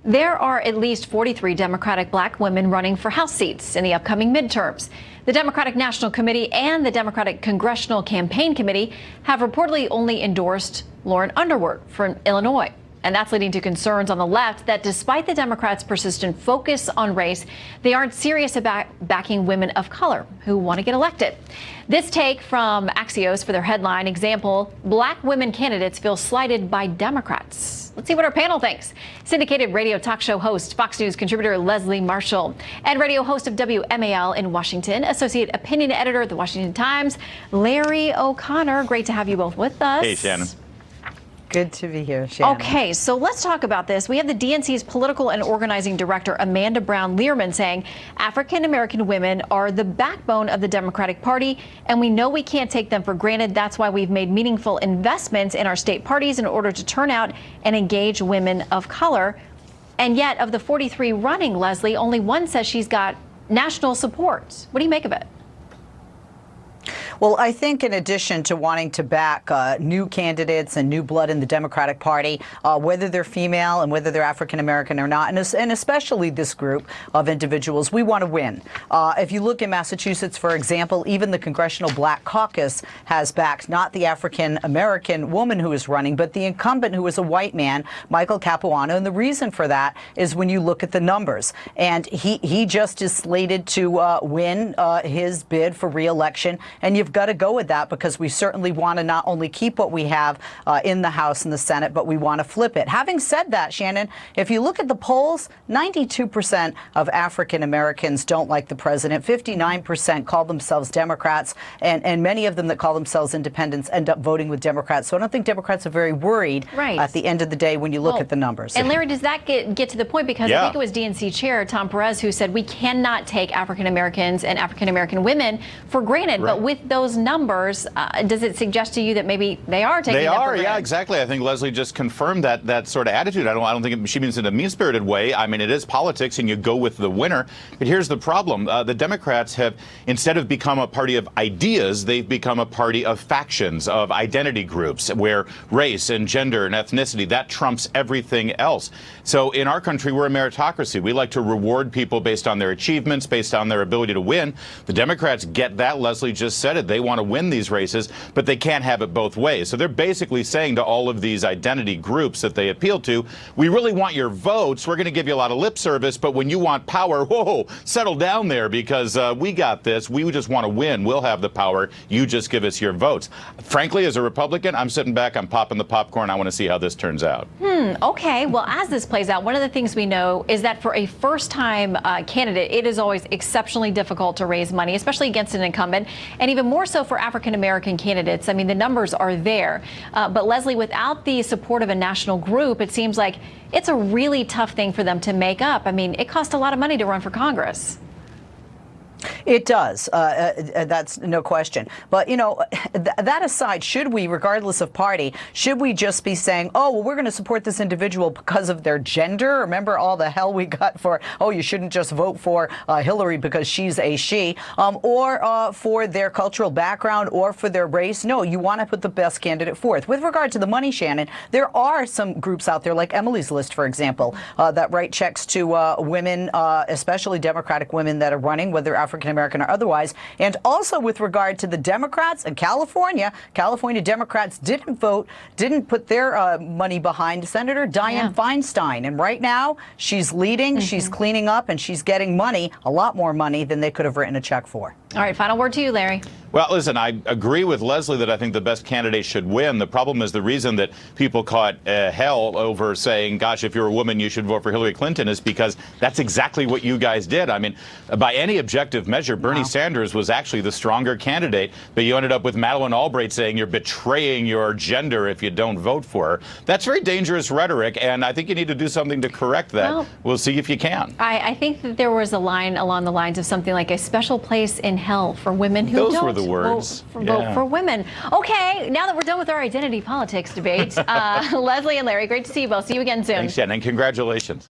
There are at least 43 Democratic black women running for House seats in the upcoming midterms. The Democratic National Committee and the Democratic Congressional Campaign Committee have reportedly only endorsed Lauren Underwood from Illinois. And that's leading to concerns on the left that despite the Democrats' persistent focus on race, they aren't serious about backing women of color who want to get elected. This take from Axios for their headline example, Black women candidates feel slighted by Democrats. Let's see what our panel thinks. Syndicated radio talk show host, Fox News contributor Leslie Marshall, and radio host of WMAL in Washington, associate opinion editor at the Washington Times, Larry O'Connor. Great to have you both with us. Hey, Shannon. Good to be here, Shannon. Okay, so let's talk about this. We have the DNC's political and organizing director, Amanda Brown-Learman, saying African-American women are the backbone of the Democratic Party, and we know we can't take them for granted. That's why we've made meaningful investments in our state parties in order to turn out and engage women of color. And yet, of the 43 running, Leslie, only one says she's got national support. What do you make of it? Well, I think in addition to wanting to back new candidates and new blood in the Democratic Party, whether they're female and whether they're African-American or not, and especially this group of individuals, we want to win. If you look in Massachusetts, for example, even the Congressional Black Caucus has backed not the African-American woman who is running, but the incumbent who is a white man, Michael Capuano. And the reason for that is when you look at the numbers. And he just is slated to win his bid for re-election. And you've got to go with that because we certainly want to not only keep what we have in the House and the Senate, but we want to flip it. Having said that, Shannon, if you look at the polls, 92% of African Americans don't like the president. 59% call themselves Democrats, and many of them that call themselves independents end up voting with Democrats. So I don't think Democrats are very worried at the end of the day when you look at the numbers. And Larry, does that get to the point? Because I think it was DNC Chair Tom Perez who said we cannot take African Americans and African American women for granted. But with those numbers, does it suggest to you that maybe they are taking them for granted? Yeah, exactly. I think Leslie just confirmed that sort of attitude. I don't think she means it in a mean-spirited way. I mean, it is politics, and you go with the winner. But here's the problem: the Democrats have, instead of become a party of ideas, they've become a party of factions, of identity groups, where race and gender and ethnicity that trumps everything else. So in our country, we're a meritocracy. We like to reward people based on their achievements, based on their ability to win. The Democrats get that. Leslie just said it. They want to win these races, but they can't have it both ways. So they're basically saying to all of these identity groups that they appeal to, we really want your votes. We're going to give you a lot of lip service, but when you want power, whoa, settle down there because we got this. We just want to win. We'll have the power. You just give us your votes. Frankly, as a Republican, I'm sitting back, I'm popping the popcorn. I want to see how this turns out. Okay. Well, as this plays out, one of the things we know is that for a first-time candidate, it is always exceptionally difficult to raise money, especially against an incumbent, and even more so for African-American candidates. I mean, the numbers are there. But Leslie, without the support of a national group, it seems like it's a really tough thing for them to make up. I mean, it costs a lot of money to run for Congress. It does. That's no question. But, you know, that aside, should we, regardless of party, should we just be saying, oh, well, we're going to support this individual because of their gender? Remember all the hell we got for, oh, you shouldn't just vote for Hillary because she's a she, or for their cultural background or for their race? No, you want to put the best candidate forth. With regard to the money, Shannon, there are some groups out there, like Emily's List, for example, that write checks to women, especially Democratic women that are running, whether African-American or otherwise. And also with regard to the Democrats in California Democrats didn't put their money behind Senator Dianne Feinstein. And right now she's leading, she's cleaning up, and she's getting money, a lot more money than they could have written a check for. All right, final word to you, Larry. Well, listen, I agree with Leslie that I think the best candidate should win. The problem is the reason that people caught hell over saying, gosh, if you're a woman, you should vote for Hillary Clinton is because that's exactly what you guys did. I mean, by any objective measure, Bernie Sanders was actually the stronger candidate, but you ended up with Madeleine Albright saying you're betraying your gender if you don't vote for her. That's very dangerous rhetoric, and I think you need to do something to correct that. Well, we'll see if you can. I think that there was a line along the lines of something like a special place in hell for women who Those were the words. Vote for women. Okay, now that we're done with our identity politics debate, Leslie and Larry, great to see you both. See you again soon. Thanks, Jen, and congratulations.